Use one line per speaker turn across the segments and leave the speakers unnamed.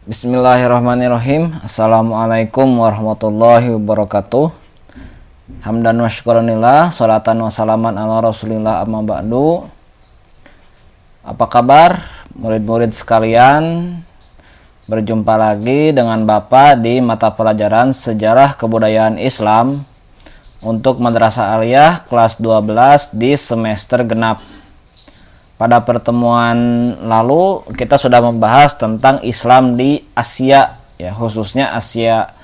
Bismillahirrahmanirrahim. Assalamualaikum warahmatullahi wabarakatuh. Hamdan wa syukuranillah, salatan wa salaman ala rasulillah, amma ba'du. Apa kabar murid-murid sekalian? Berjumpa lagi dengan Bapak di mata pelajaran Sejarah Kebudayaan Islam untuk Madrasah Aliyah kelas 12 di semester genap. Pada pertemuan lalu kita sudah membahas tentang Islam di Asia, ya, khususnya Asia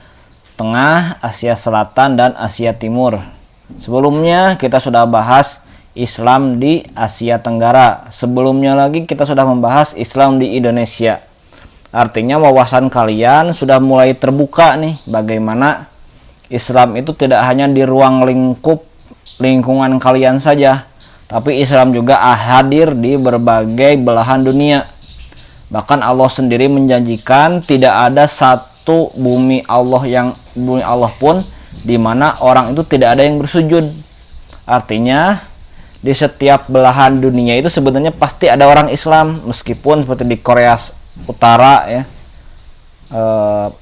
Tengah, Asia Selatan, dan Asia Timur. Sebelumnya kita sudah bahas Islam di Asia Tenggara. Sebelumnya lagi kita sudah membahas Islam di Indonesia. Artinya wawasan kalian sudah mulai terbuka nih, bagaimana Islam itu tidak hanya di ruang lingkup lingkungan kalian saja, tapi Islam juga hadir di berbagai belahan dunia. Bahkan Allah sendiri menjanjikan tidak ada satu bumi Allah pun di mana orang itu tidak ada yang bersujud. Artinya di setiap belahan dunia itu sebenarnya pasti ada orang Islam, meskipun seperti di Korea Utara ya,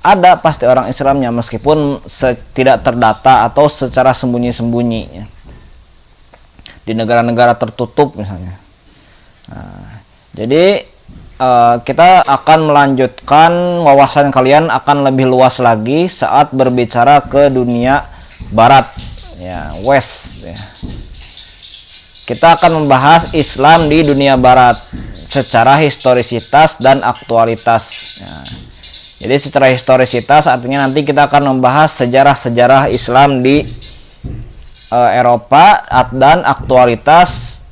ada pasti orang Islamnya, meskipun tidak terdata atau secara sembunyi-sembunyi ya, di negara-negara tertutup misalnya. Jadi kita akan melanjutkan wawasan kalian akan lebih luas lagi saat berbicara ke dunia barat ya, west ya. Kita akan membahas Islam di dunia barat secara historisitas dan aktualitas ya. Jadi secara historisitas artinya nanti kita akan membahas sejarah-sejarah Islam di Eropa dan aktualitas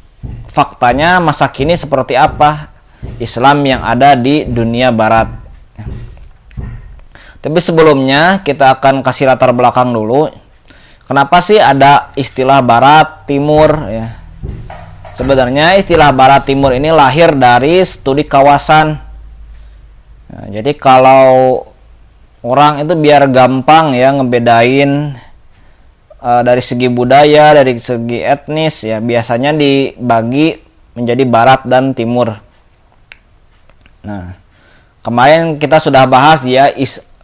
faktanya masa kini seperti apa Islam yang ada di dunia barat. Tapi sebelumnya kita akan kasih latar belakang dulu. Kenapa sih ada istilah barat timur ya? Sebenarnya istilah barat timur ini lahir dari studi kawasan. Nah, jadi kalau orang itu biar gampang ya ngebedain dari segi budaya, dari segi etnis ya, biasanya dibagi menjadi barat dan timur. Nah, kemarin kita sudah bahas ya,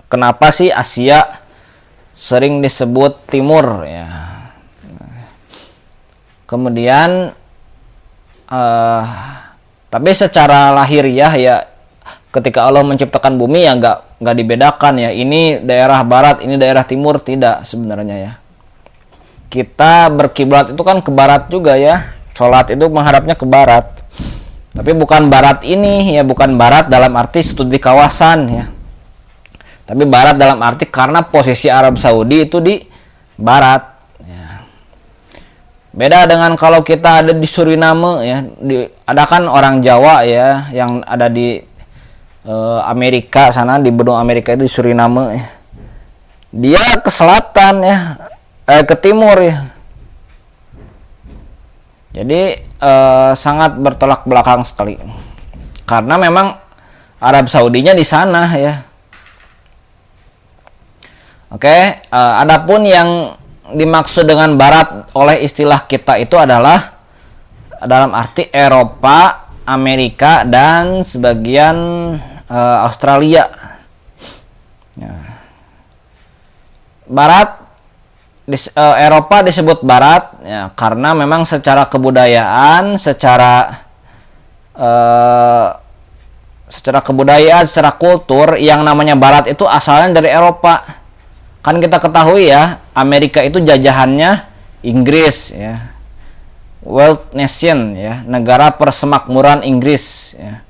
kenapa sih Asia sering disebut timur ya. Kemudian tapi secara lahiriah ya, ketika Allah menciptakan bumi ya nggak dibedakan ya, ini daerah barat, ini daerah timur, tidak sebenarnya ya. Kita berkiblat itu kan ke barat juga ya. Sholat itu menghadapnya ke barat. Tapi bukan barat ini ya, bukan barat dalam arti studi kawasan ya. Tapi barat dalam arti karena posisi Arab Saudi itu di barat ya. Beda dengan kalau kita ada di Suriname ya, ada kan orang Jawa ya yang ada di Amerika sana, di benua Amerika itu di Suriname ya. Dia ke selatan ya, ke timur ya. Jadi sangat bertolak belakang sekali. Karena memang Arab Saudinya di sana ya. Oke, adapun yang dimaksud dengan barat oleh istilah kita itu adalah dalam arti Eropa, Amerika, dan sebagian Australia. Ya. Barat Eropa disebut barat ya, karena memang secara kebudayaan, secara kultur yang namanya barat itu asalnya dari Eropa. Kan kita ketahui ya, Amerika itu jajahannya Inggris ya. World nation ya, negara persemakmuran Inggris ya.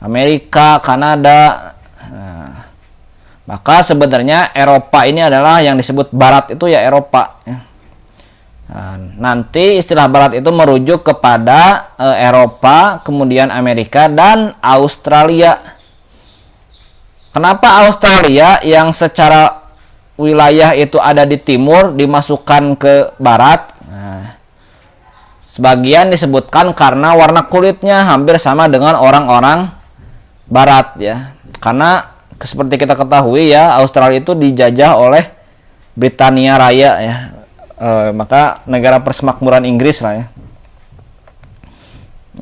Amerika, Kanada. Maka sebenarnya Eropa ini adalah yang disebut barat itu ya Eropa ya. Nah, nanti istilah barat itu merujuk kepada Eropa, kemudian Amerika, dan Australia. Kenapa Australia yang secara wilayah itu ada di timur dimasukkan ke barat? Nah, sebagian disebutkan karena warna kulitnya hampir sama dengan orang-orang barat ya. Karena seperti kita ketahui ya, Australia itu dijajah oleh Britania Raya ya, maka negara persemakmuran Inggris lah ya.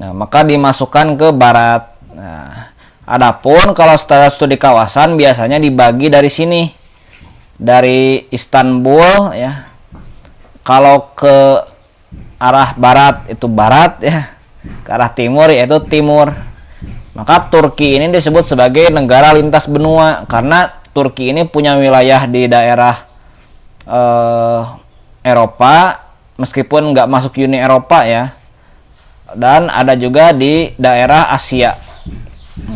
Nah, maka dimasukkan ke barat. Nah, Adapun kalau setelah studi kawasan biasanya dibagi dari sini, dari Istanbul ya. Kalau ke arah barat itu barat ya, ke arah timur yaitu timur. Maka Turki ini disebut sebagai negara lintas benua karena Turki ini punya wilayah di daerah Eropa, meskipun nggak masuk Uni Eropa ya, dan ada juga di daerah Asia.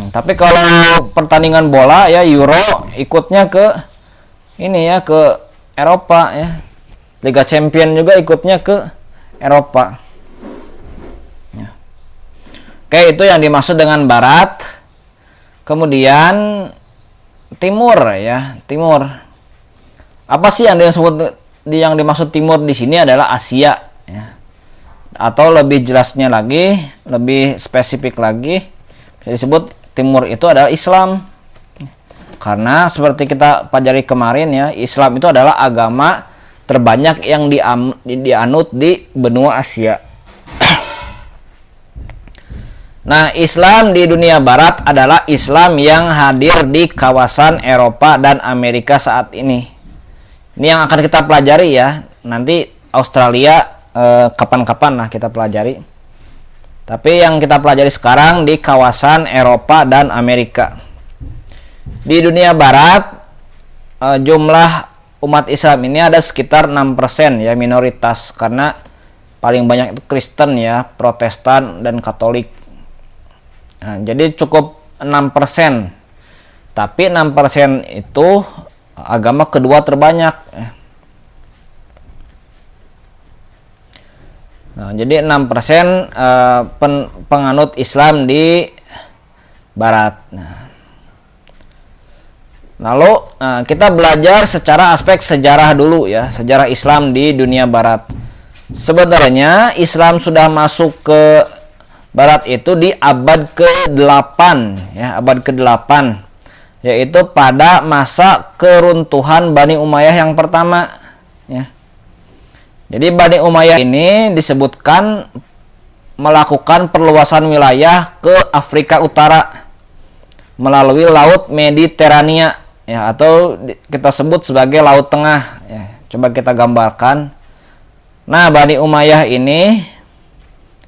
Tapi kalau pertandingan bola ya Euro ikutnya ke ini ya, ke Eropa ya. Liga Champion juga ikutnya ke Eropa. Ya. Oke, itu yang dimaksud dengan barat. Kemudian timur ya, timur. Apa sih yang dimaksud timur di sini adalah Asia ya. Atau lebih jelasnya lagi, lebih spesifik lagi, disebut timur itu adalah Islam. Karena seperti kita pelajari kemarin ya, Islam itu adalah agama terbanyak yang dianut di benua Asia. Nah, Islam di dunia barat adalah Islam yang hadir di kawasan Eropa dan Amerika saat ini. Ini yang akan kita pelajari ya. Nanti Australia kapan-kapan lah kita pelajari. Tapi yang kita pelajari sekarang di kawasan Eropa dan Amerika. Di dunia barat jumlah umat Islam ini ada sekitar 6% ya, minoritas, karena paling banyak itu Kristen ya, Protestan dan Katolik. Nah, jadi cukup 6%. Tapi 6% itu agama kedua terbanyak. Nah, jadi 6% penganut Islam di barat. Lalu kita belajar secara aspek sejarah dulu ya, sejarah Islam di dunia barat. Sebenarnya Islam sudah masuk ke barat itu di abad ke-8 ya, abad ke-8, yaitu pada masa keruntuhan Bani Umayyah yang pertama ya. Jadi Bani Umayyah ini disebutkan melakukan perluasan wilayah ke Afrika Utara melalui Laut Mediterania ya, atau kita sebut sebagai Laut Tengah ya. Coba kita gambarkan. Nah, Bani Umayyah ini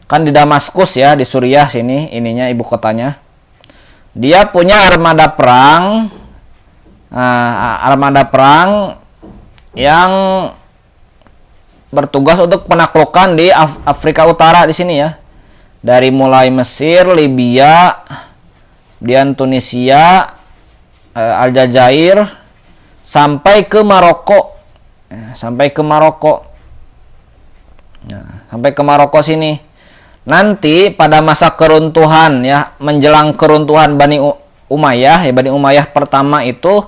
kan di Damaskus ya, di Suriah sini, ininya ibu kotanya. Dia punya armada perang. Armada perang yang bertugas untuk penaklukan di Afrika Utara di sini ya. Dari mulai Mesir, Libya, kemudian Tunisia, Aljazair, sampai ke Maroko. Sampai ke Maroko. Nah, sampai ke Maroko sini. Nanti pada masa keruntuhan ya, menjelang keruntuhan Bani Umayyah ya, Bani Umayyah pertama itu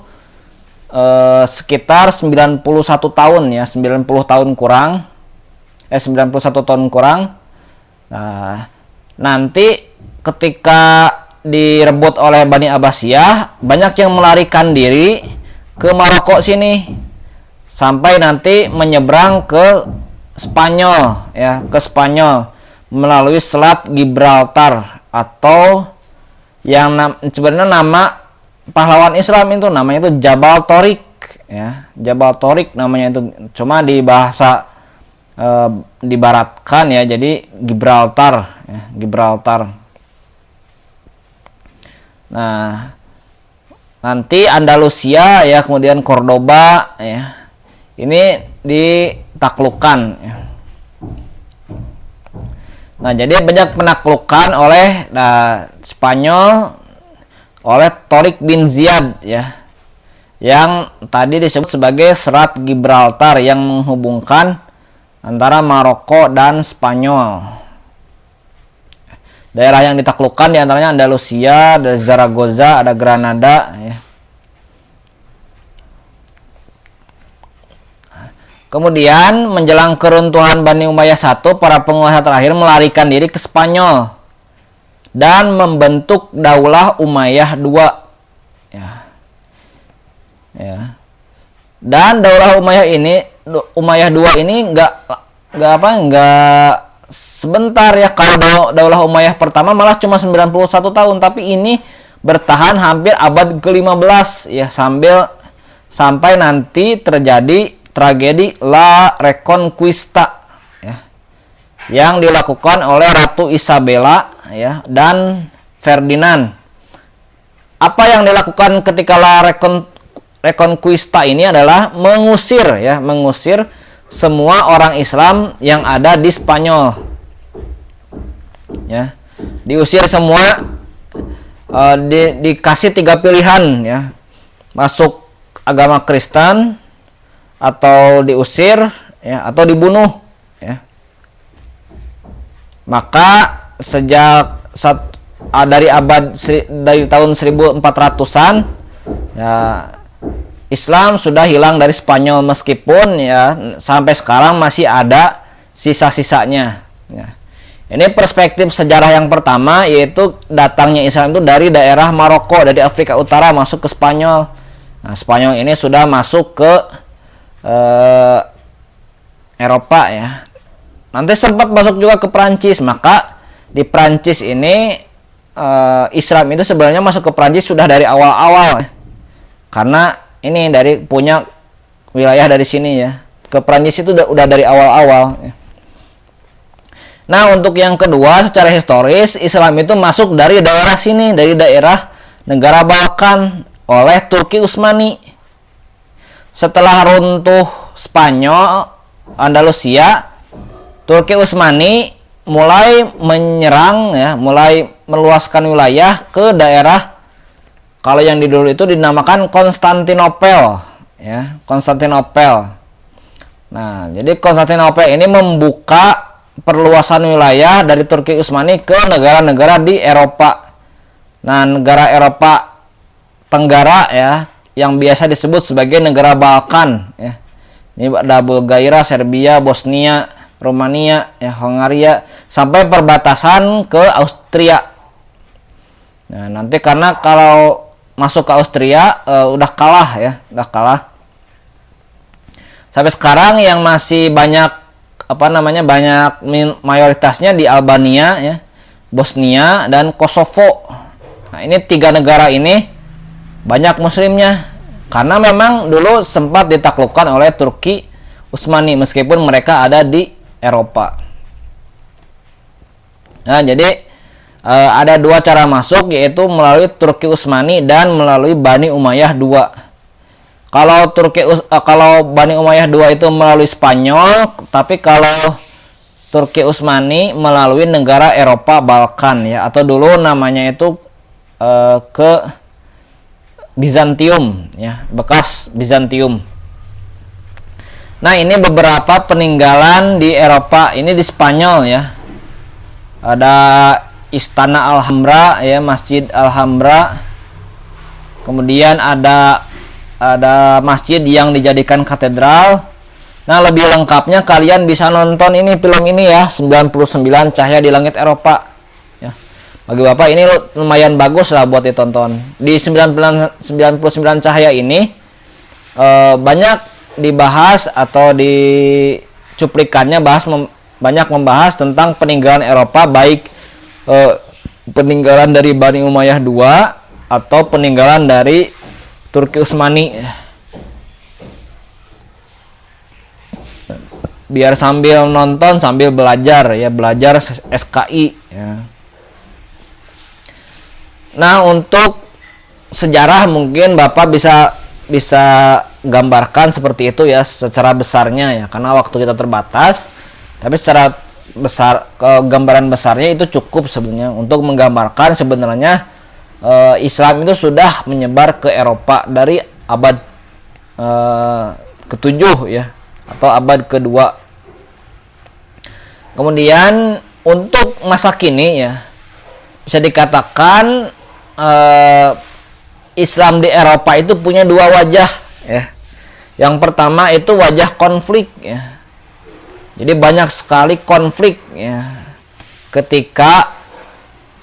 sekitar 91 tahun ya, 90 tahun kurang. 91 tahun kurang. Nah, nanti ketika direbut oleh Bani Abbasiyah, banyak yang melarikan diri ke Maroko sini sampai nanti menyeberang ke Spanyol ya, ke Spanyol melalui Selat Gibraltar, atau yang sebenarnya nama pahlawan Islam itu namanya itu Jabal Tariq ya, Jabal Tariq namanya itu, cuma di bahasa dibaratkan ya, jadi Gibraltar ya, Gibraltar. Nah, nanti Andalusia ya, kemudian Cordoba ya, ini ditaklukkan ya. Nah, jadi banyak penaklukan oleh Spanyol oleh Tariq bin Ziyad ya, yang tadi disebut sebagai Selat Gibraltar yang menghubungkan antara Maroko dan Spanyol. Daerah yang ditaklukkan diantaranya Andalusia, ada Zaragoza, ada Granada ya. Kemudian menjelang keruntuhan Bani Umayyah I, para penguasa terakhir melarikan diri ke Spanyol dan membentuk Daulah Umayyah II ya. Ya. Dan Daulah Umayyah II ini enggak sebentar ya. Kalau Daulah Umayyah pertama malah cuma 91 tahun, tapi ini bertahan hampir abad ke-15 ya, sampai nanti terjadi tragedi La Reconquista ya, yang dilakukan oleh Ratu Isabella ya dan Ferdinand. Apa yang dilakukan ketika La Reconquista ini adalah mengusir semua orang Islam yang ada di Spanyol. Ya. Diusir semua, dikasih 3 pilihan ya. Masuk agama Kristen, atau diusir ya, atau dibunuh ya. Maka dari tahun 1400-an ya, Islam sudah hilang dari Spanyol, meskipun ya sampai sekarang masih ada sisa-sisanya ya. Ini perspektif sejarah yang pertama, yaitu datangnya Islam itu dari daerah Maroko, dari Afrika Utara masuk ke Spanyol. Nah, Spanyol ini sudah masuk ke Eropa ya. Nanti sempat masuk juga ke Prancis. Maka di Prancis ini Islam itu sebenarnya masuk ke Prancis sudah dari awal-awal, karena ini punya wilayah dari sini ya. Ke Prancis itu udah dari awal-awal ya. Nah, untuk yang kedua, secara historis Islam itu masuk dari daerah sini, dari daerah negara Balkan oleh Turki Utsmani. Setelah runtuh Spanyol, Andalusia, Turki Utsmani mulai menyerang ya, mulai meluaskan wilayah ke daerah, kalau yang di dulu itu dinamakan Konstantinopel ya, Konstantinopel. Nah, jadi Konstantinopel ini membuka perluasan wilayah dari Turki Utsmani ke negara-negara di Eropa. Nah, negara Eropa Tenggara ya, yang biasa disebut sebagai negara Balkan ya. Ini ada Bulgaria, Serbia, Bosnia, Romania, ya, Hongaria, sampai perbatasan ke Austria. Nah, nanti karena kalau masuk ke Austria udah kalah ya, udah kalah. Sampai sekarang yang masih banyak banyak mayoritasnya di Albania ya, Bosnia dan Kosovo. Nah, ini 3 negara ini banyak muslimnya, karena memang dulu sempat ditaklukkan oleh Turki Utsmani meskipun mereka ada di Eropa. Nah, jadi ada 2 cara masuk, yaitu melalui Turki Utsmani dan melalui Bani Umayyah II. Kalau Bani Umayyah II itu melalui Spanyol, tapi kalau Turki Utsmani melalui negara Eropa Balkan ya, atau dulu namanya itu ke Bizantium ya, bekas Bizantium. Nah, ini beberapa peninggalan di Eropa, ini di Spanyol ya. Ada Istana Alhambra ya, Masjid Alhambra. Kemudian ada masjid yang dijadikan katedral. Nah, lebih lengkapnya kalian bisa nonton ini film ini ya, 99 Cahaya di Langit Eropa ya. Bagi Bapak ini lumayan bagus lah buat ditonton. Di 99 Cahaya ini banyak dibahas, atau di cuplikannya banyak membahas tentang peninggalan Eropa, baik peninggalan dari Bani Umayyah II atau peninggalan dari Turki Utsmani. Biar sambil nonton sambil belajar ya, belajar SKI ya. Nah, untuk sejarah mungkin Bapak bisa gambarkan seperti itu ya, secara besarnya ya, karena waktu kita terbatas. Tapi secara besar, gambaran besarnya itu cukup sebenarnya untuk menggambarkan sebenarnya Islam itu sudah menyebar ke Eropa dari abad ke-7 ya, atau abad ke-2. Kemudian untuk masa kini ya, bisa dikatakan Islam di Eropa itu punya 2 wajah ya. Yang pertama itu wajah konflik ya. Jadi banyak sekali konflik ya ketika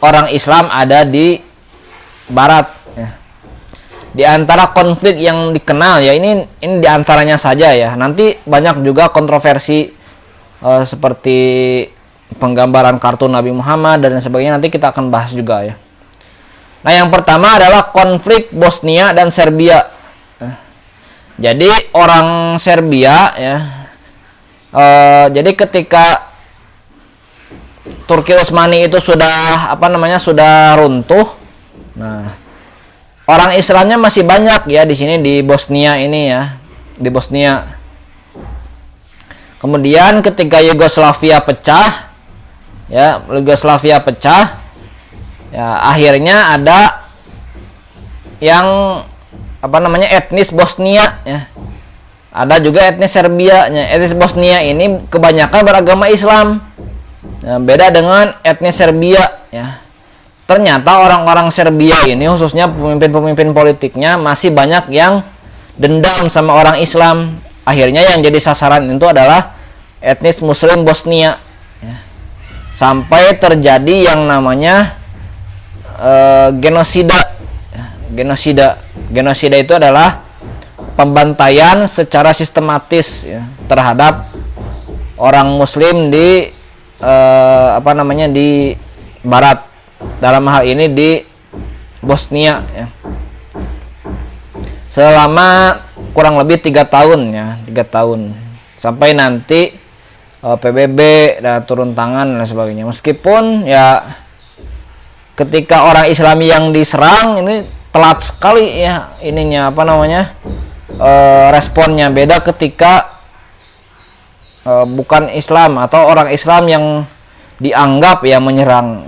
orang Islam ada di Barat ya. Di antara konflik yang dikenal ya, ini diantaranya saja ya. Nanti banyak juga kontroversi seperti penggambaran kartun Nabi Muhammad dan sebagainya, nanti kita akan bahas juga ya. Nah, yang pertama adalah konflik Bosnia dan Serbia. Jadi orang Serbia ya, jadi ketika Turki Utsmani itu sudah sudah runtuh. Nah, orang Islamnya masih banyak ya di sini di Bosnia ini ya, di Bosnia. Kemudian ketika Yugoslavia pecah, ya akhirnya ada yang etnis Bosnia ya. Ada juga etnis Serbia. Etnis Bosnia ini kebanyakan beragama Islam. Nah, beda dengan etnis Serbia ya. Ternyata orang-orang Serbia ini, khususnya pemimpin-pemimpin politiknya, masih banyak yang dendam sama orang Islam. Akhirnya yang jadi sasaran itu adalah etnis Muslim Bosnia ya. Sampai terjadi yang namanya genosida. Genosida itu adalah pembantaian secara sistematis ya, terhadap orang Muslim di di Barat, dalam hal ini di Bosnia ya. Selama kurang lebih 3 tahun ya, 3 tahun sampai nanti PBB dan turun tangan dan sebagainya. Meskipun ya ketika orang Islam yang diserang ini telat sekali ya ininya responnya. Beda ketika bukan Islam atau orang Islam yang dianggap ya menyerang.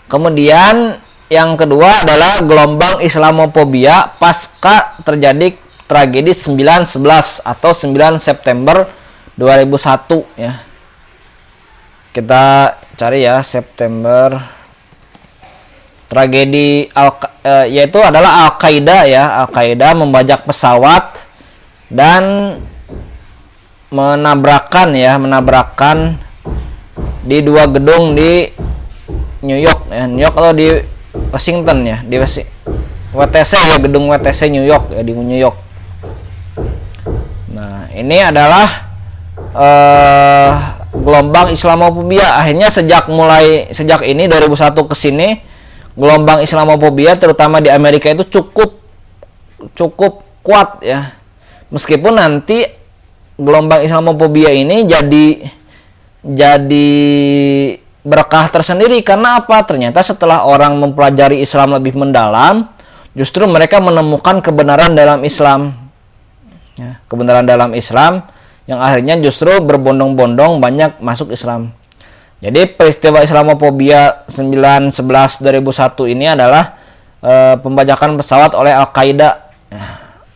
Kemudian yang kedua adalah gelombang Islamofobia pasca terjadi tragedi 9/11 atau 9 September 2001 ya. Kita cari ya September. Tragedi yaitu adalah Al-Qaeda ya. Al-Qaeda membajak pesawat dan menabrakkan di 2 gedung di New York ya. New York atau di Washington ya, di WTC ya, gedung WTC New York ya, di New York. Nah, ini adalah gelombang Islamofobia. Akhirnya sejak ini 2001 ke sini, gelombang Islamofobia terutama di Amerika itu cukup kuat ya. Meskipun nanti gelombang Islamofobia ini jadi berkah tersendiri. Karena apa? Ternyata setelah orang mempelajari Islam lebih mendalam, justru mereka menemukan kebenaran dalam Islam ya, kebenaran dalam Islam yang akhirnya justru berbondong-bondong banyak masuk Islam. Jadi peristiwa Islamofobia 9/11 2001 ini adalah pembajakan pesawat oleh Al-Qaeda.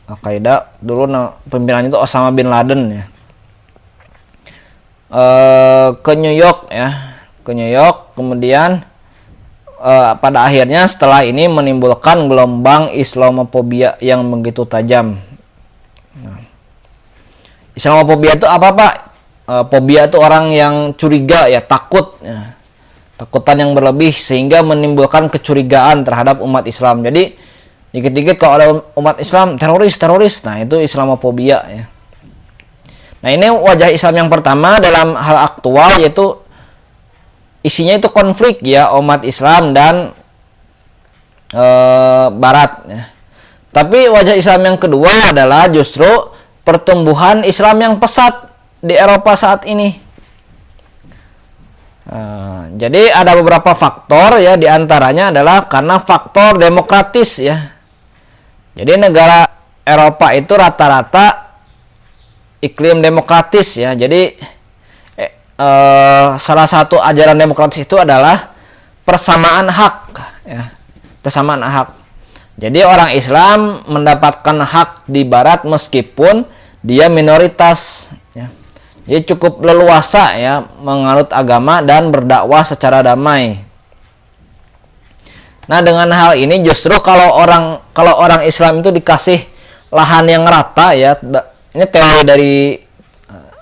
Al-Qaeda dulu pimpinannya itu Osama bin Laden ya. Ke New York ya, ke New York. Kemudian pada akhirnya setelah ini menimbulkan gelombang Islamofobia yang begitu tajam. Islamofobia itu apa, Pak? Fobia itu orang yang curiga ya, takut ya. Takutan yang berlebih sehingga menimbulkan kecurigaan terhadap umat Islam. Jadi dikit-dikit kalau ada umat Islam teroris. Nah, itu Islamofobia ya. Nah, ini wajah Islam yang pertama dalam hal aktual, yaitu isinya itu konflik ya, umat Islam dan Barat ya. Tapi wajah Islam yang kedua adalah justru pertumbuhan Islam yang pesat di Eropa saat ini. Jadi ada beberapa faktor ya, diantaranya adalah karena faktor demokratis ya. Jadi negara Eropa itu rata-rata iklim demokratis ya. Jadi salah satu ajaran demokratis itu adalah persamaan hak ya. Persamaan hak. Jadi orang Islam mendapatkan hak di Barat meskipun dia minoritas ya. Jadi cukup leluasa ya menganut agama dan berdakwah secara damai. Nah, dengan hal ini justru kalau orang Islam itu dikasih lahan yang rata ya, ini teori dari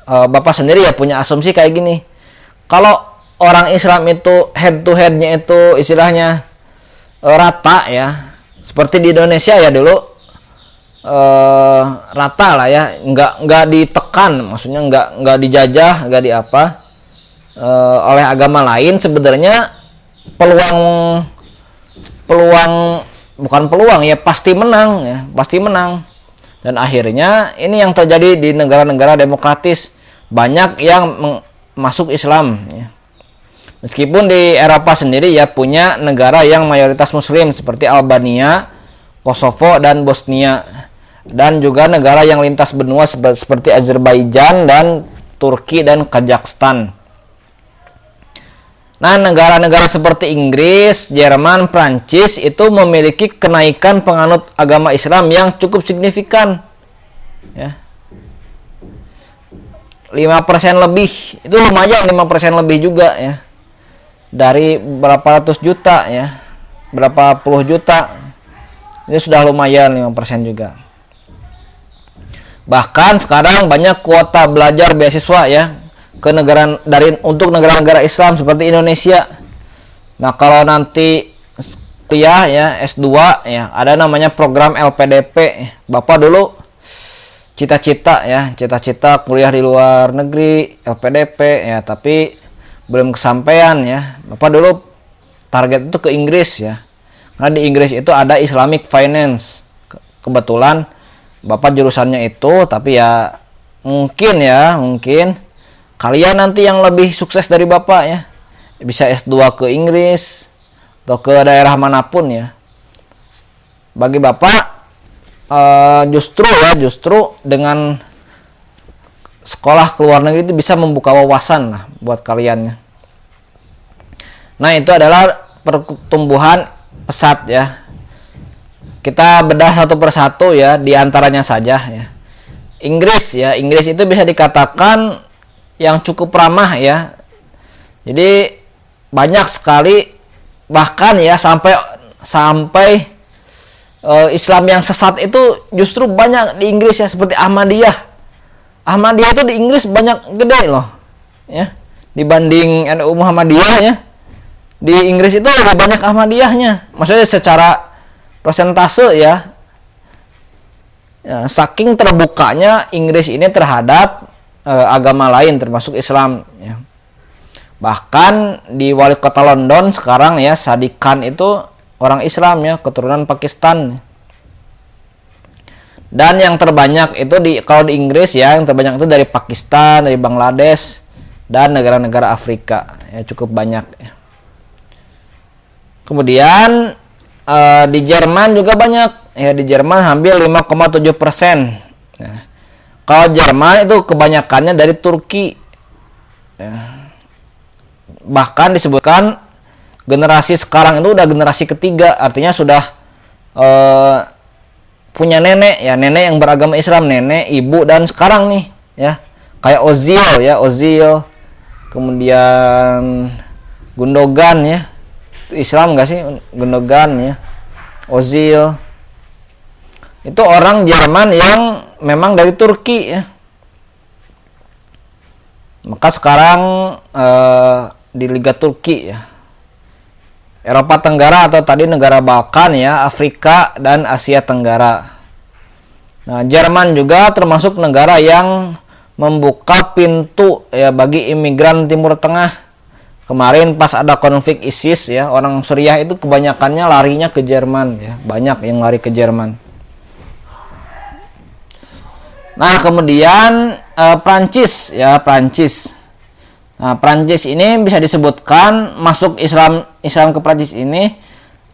Bapak sendiri ya, punya asumsi kayak gini. Kalau orang Islam itu head to headnya itu istilahnya rata ya, seperti di Indonesia ya dulu. Rata lah ya, nggak ditekan, maksudnya nggak dijajah, nggak oleh agama lain. Sebenarnya peluang peluang, bukan peluang ya, pasti menang ya, pasti menang. Dan akhirnya ini yang terjadi di negara-negara demokratis, banyak yang masuk Islam ya. Meskipun di Eropa sendiri ya punya negara yang mayoritas muslim seperti Albania, Kosovo dan Bosnia, dan juga negara yang lintas benua seperti Azerbaijan dan Turki dan Kazakhstan. Nah, negara-negara seperti Inggris, Jerman, Prancis itu memiliki kenaikan penganut agama Islam yang cukup signifikan. Ya. 5% lebih. Itu lumayan, 5% lebih juga ya. Dari berapa ratus juta ya. Berapa puluh juta. Ini sudah lumayan 5% juga. Bahkan sekarang banyak kuota belajar beasiswa ya ke untuk negara-negara Islam seperti Indonesia. Nah, kalau nanti kuliah ya S2 ya, ada namanya program LPDP. Bapak dulu cita-cita kuliah di luar negeri, LPDP ya, tapi belum kesampaian ya. Bapak dulu target itu ke Inggris ya. Karena di Inggris itu ada Islamic Finance. Kebetulan Bapak jurusannya itu, tapi ya mungkin kalian nanti yang lebih sukses dari Bapak ya, bisa S2 ke Inggris atau ke daerah manapun ya. Bagi Bapak justru dengan sekolah ke luar negeri itu bisa membuka wawasan lah buat kalian ya. Nah, itu adalah pertumbuhan pesat ya. Kita bedah satu persatu ya, di antaranya saja ya. Inggris itu bisa dikatakan yang cukup ramah ya. Jadi banyak sekali, bahkan ya sampai Islam yang sesat itu justru banyak di Inggris ya, seperti Ahmadiyah. Ahmadiyah itu di Inggris banyak gede loh ya, dibanding NU Muhammadiyah ya. Di Inggris itu lebih banyak Ahmadiyahnya. Maksudnya secara persentase ya, saking terbukanya Inggris ini terhadap agama lain termasuk Islam ya. Bahkan di wali kota London sekarang ya, Sadiq Khan itu orang Islam ya, keturunan Pakistan. Dan yang terbanyak itu kalau di Inggris ya, yang terbanyak itu dari Pakistan, dari Bangladesh dan negara-negara Afrika ya, cukup banyak ya. Kemudian di Jerman juga banyak ya, di Jerman hampir 5,7%. Ya. Kalau Jerman itu kebanyakannya dari Turki ya. Bahkan disebutkan generasi sekarang itu udah generasi ketiga, artinya sudah punya nenek ya, nenek yang beragama Islam, nenek, ibu, dan sekarang nih ya, kayak Ozil, kemudian Gundogan ya, itu Islam gak sih Gundogan ya, Ozil itu orang Jerman yang memang dari Turki ya. Maka sekarang di Liga Turki ya, Eropa Tenggara atau tadi negara Balkan ya, Afrika dan Asia Tenggara. Nah, Jerman juga termasuk negara yang membuka pintu ya bagi imigran Timur Tengah. Kemarin pas ada konflik ISIS ya, orang Suriah itu kebanyakannya larinya ke Jerman ya, banyak yang lari ke Jerman. Nah, kemudian Prancis. Nah, Prancis ini bisa disebutkan masuk Islam ke Prancis ini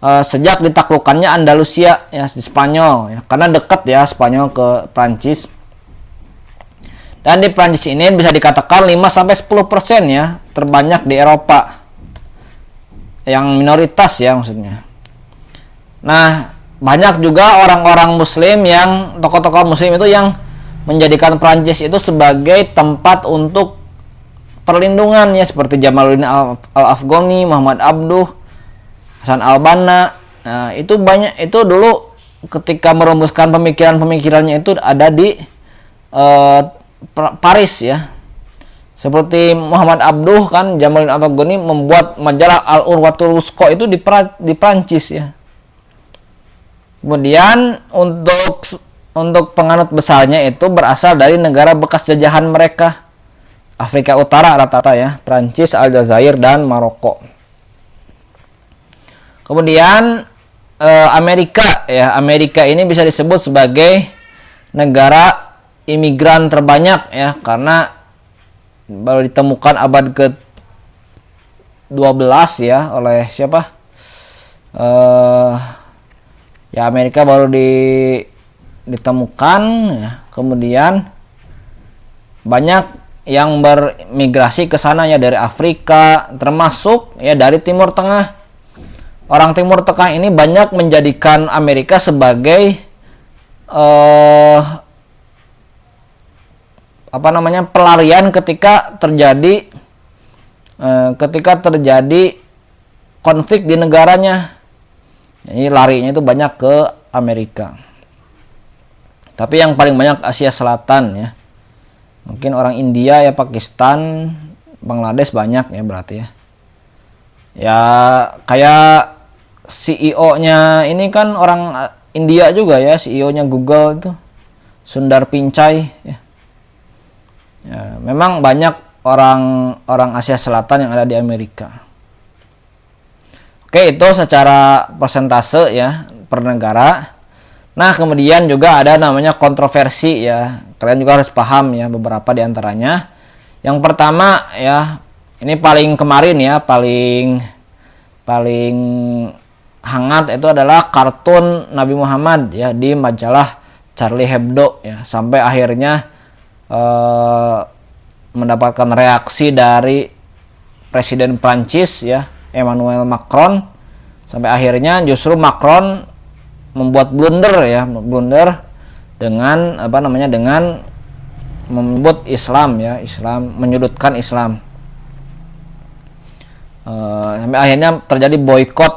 sejak ditaklukkannya Andalusia ya, di Spanyol ya, karena dekat ya Spanyol ke Prancis. Dan di Prancis ini bisa dikatakan 5-10% ya, terbanyak di Eropa. Yang minoritas ya maksudnya. Nah, banyak juga orang-orang muslim yang, tokoh-tokoh muslim itu yang menjadikan Prancis itu sebagai tempat untuk perlindungan ya, seperti Jamaluddin Al-Afghani, Muhammad Abduh, Hasan al-Banna. Nah, itu banyak, itu dulu ketika merumuskan pemikirannya itu ada di Paris ya. Seperti Muhammad Abduh kan, Jamaluddin Al-Afghani membuat majalah Al-Urwatul Wuthqa itu di Prancis ya. Kemudian untuk penganut besarnya itu berasal dari negara bekas jajahan mereka, Afrika Utara rata-rata ya, Prancis, Aljazair, dan Maroko. Kemudian Amerika ya. Amerika ini bisa disebut sebagai negara imigran terbanyak ya, karena baru ditemukan abad ke-12 ya oleh siapa? Ya Amerika baru ditemukan ya. Kemudian banyak yang bermigrasi ke sana ya, dari Afrika, termasuk ya dari Timur Tengah. Orang Timur Tengah ini banyak menjadikan Amerika sebagai pelarian ketika terjadi konflik di negaranya. Ini larinya itu banyak ke Amerika. Tapi yang paling banyak Asia Selatan ya. Mungkin orang India ya, Pakistan, Bangladesh banyak ya berarti ya. Ya kayak CEO-nya ini kan orang India juga ya, CEO-nya Google itu Sundar Pichai ya. Ya, memang banyak orang Asia Selatan yang ada di Amerika. Oke, itu secara persentase ya per negara. Nah, kemudian juga ada namanya kontroversi ya. Kalian juga harus paham ya beberapa di antaranya. Yang pertama ya, ini paling kemarin ya, paling hangat itu adalah kartun Nabi Muhammad ya di majalah Charlie Hebdo ya, sampai akhirnya mendapatkan reaksi dari Presiden Prancis ya, Emmanuel Macron, sampai akhirnya justru Macron membuat blunder dengan dengan menyebut Islam ya, menyudutkan Islam. Sampai akhirnya terjadi boykot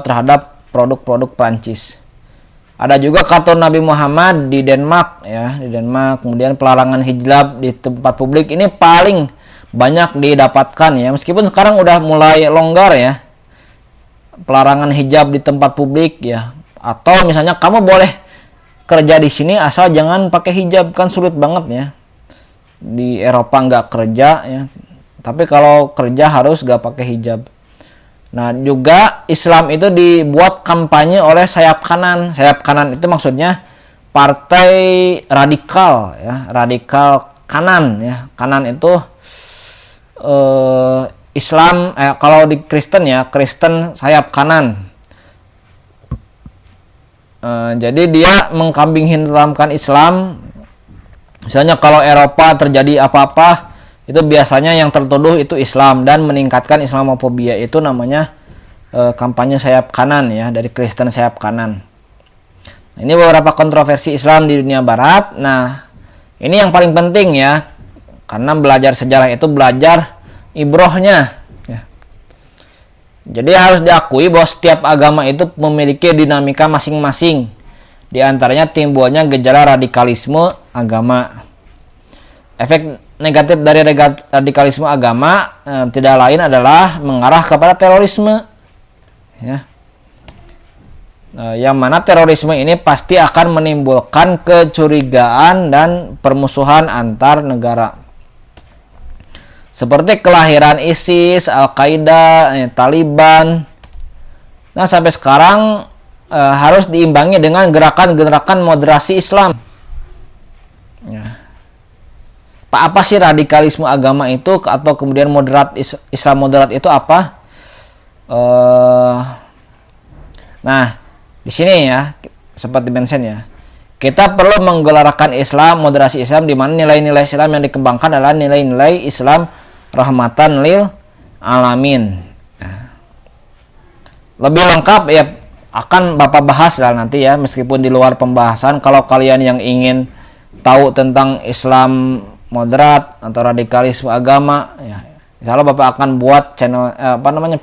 terhadap produk-produk Prancis. Ada juga kartun Nabi Muhammad di Denmark ya, kemudian pelarangan hijab di tempat publik ini paling banyak didapatkan ya, meskipun sekarang udah mulai longgar ya pelarangan hijab di tempat publik ya, atau misalnya kamu boleh kerja di sini asal jangan pakai hijab, kan sulit banget ya di Eropa nggak kerja ya. Tapi kalau kerja harus gak pakai hijab. Nah, juga Islam itu dibuat kampanye oleh sayap kanan. Sayap kanan itu maksudnya partai radikal ya, radikal kanan ya. Kanan itu Islam kalau di Kristen ya, Kristen sayap kanan. Jadi dia mengkambing hitamkan Islam. Misalnya kalau Eropa terjadi apa-apa, itu biasanya yang tertuduh itu Islam, dan meningkatkan Islamofobia itu namanya kampanye sayap kanan ya, dari Kristen sayap kanan. Nah, ini beberapa kontroversi Islam di dunia barat. Nah, ini yang paling penting ya, karena belajar sejarah itu belajar ibrohnya ya. Jadi harus diakui bahwa setiap agama itu memiliki dinamika masing-masing. Di antaranya timbulnya gejala radikalisme agama. Efek negatif dari radikalisme agama tidak lain adalah mengarah kepada terorisme ya. Yang mana terorisme ini pasti akan menimbulkan kecurigaan dan permusuhan antar negara, seperti kelahiran ISIS, Al-Qaeda, Taliban. Nah, sampai sekarang harus diimbangi dengan gerakan-gerakan moderasi Islam ya. Apa sih radikalisme agama itu, atau kemudian Islam moderat itu apa? Nah, di sini ya sempat dimention ya. Kita perlu menggelarkan Islam, moderasi Islam, di mana nilai-nilai Islam yang dikembangkan adalah nilai-nilai Islam rahmatan lil alamin. Nah, lebih lengkap ya akan Bapak bahas lah nanti ya, meskipun di luar pembahasan. Kalau kalian yang ingin tahu tentang Islam moderat atau radikalisme agama ya, insyaallah Bapak akan buat channel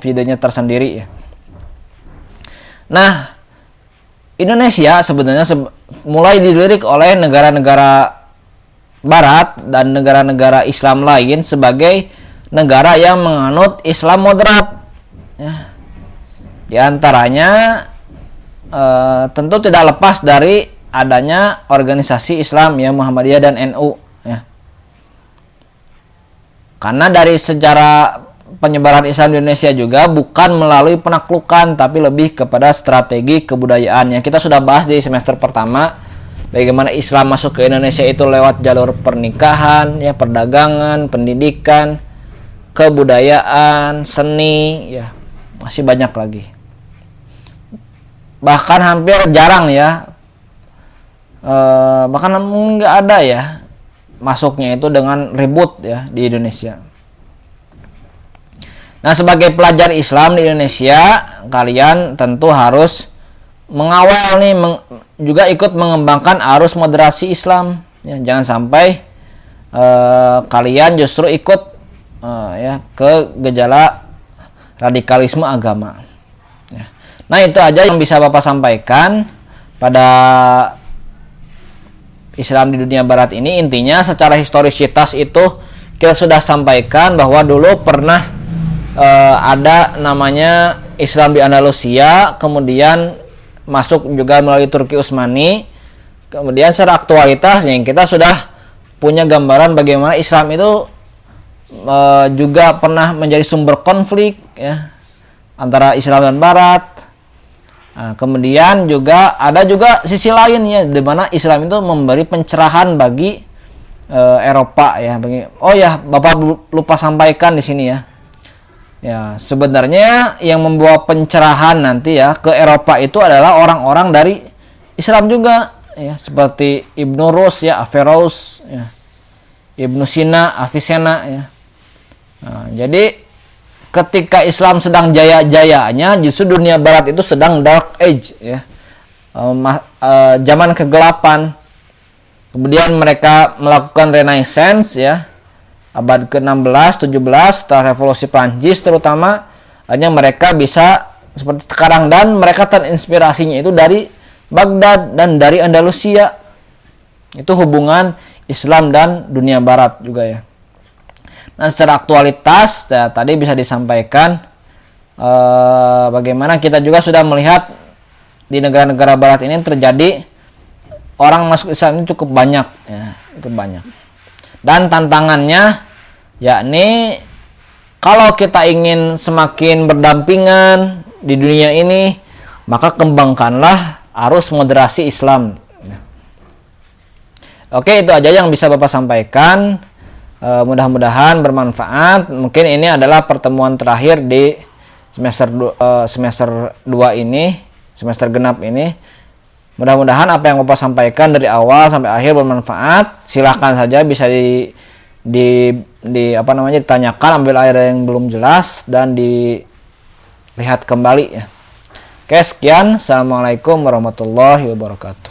videonya tersendiri ya. Nah, Indonesia sebenarnya mulai dilirik oleh negara-negara barat dan negara-negara Islam lain sebagai negara yang menganut Islam moderat ya. Di antaranya tentu tidak lepas dari adanya organisasi Islam ya, Muhammadiyah dan NU ya. Karena dari sejarah penyebaran Islam di Indonesia juga bukan melalui penaklukan, tapi lebih kepada strategi kebudayaan yang kita sudah bahas di semester pertama. Bagaimana Islam masuk ke Indonesia itu lewat jalur pernikahan, ya, perdagangan, pendidikan, kebudayaan, seni, ya, masih banyak lagi. Bahkan hampir jarang ya, bahkan nggak ada ya masuknya itu dengan ribut ya di Indonesia. Nah, sebagai pelajar Islam di Indonesia, kalian tentu harus mengawal nih, juga ikut mengembangkan arus moderasi Islam. Ya, jangan sampai kalian justru ikut ya ke gejala radikalisme agama. Ya. Nah, itu aja yang bisa Bapak sampaikan pada Islam di dunia Barat ini. Intinya secara historisitas itu kita sudah sampaikan bahwa dulu pernah ada namanya Islam di Andalusia, kemudian masuk juga melalui Turki Utsmani. Kemudian secara aktualitas yang kita sudah punya gambaran bagaimana Islam itu juga pernah menjadi sumber konflik ya antara Islam dan Barat. Nah, kemudian juga ada juga sisi lain ya, di mana Islam itu memberi pencerahan bagi Eropa ya. Oh ya, Bapak lupa sampaikan di sini ya. Ya, sebenarnya yang membawa pencerahan nanti ya ke Eropa itu adalah orang-orang dari Islam juga ya, seperti Ibnu Rus ya, Averroes ya, Ibnu Sina, Avicenna ya. Nah, jadi ketika Islam sedang jaya-jayanya, justru dunia Barat itu sedang dark age ya, zaman kegelapan. Kemudian mereka melakukan Renaissance ya, abad ke-16, 17 setelah revolusi Prancis terutama, hanya mereka bisa seperti sekarang, dan mereka terinspirasinya itu dari Baghdad dan dari Andalusia. Itu hubungan Islam dan dunia Barat juga ya. Nah, secara aktualitas ya, tadi bisa disampaikan bagaimana kita juga sudah melihat di negara-negara Barat ini terjadi orang masuk Islam ini cukup banyak ya, cukup banyak. Dan tantangannya yakni kalau kita ingin semakin berdampingan di dunia ini, maka kembangkanlah arus moderasi Islam. Oke, itu aja yang bisa Bapak sampaikan. Mudah-mudahan bermanfaat. Mungkin ini adalah pertemuan terakhir di semester 2 ini, semester genap ini. Mudah-mudahan apa yang Bapak sampaikan dari awal sampai akhir bermanfaat. Silahkan saja bisa ditanyakan, ambil ada yang belum jelas dan dilihat kembali ya. Oke, sekian. Assalamualaikum warahmatullahi wabarakatuh.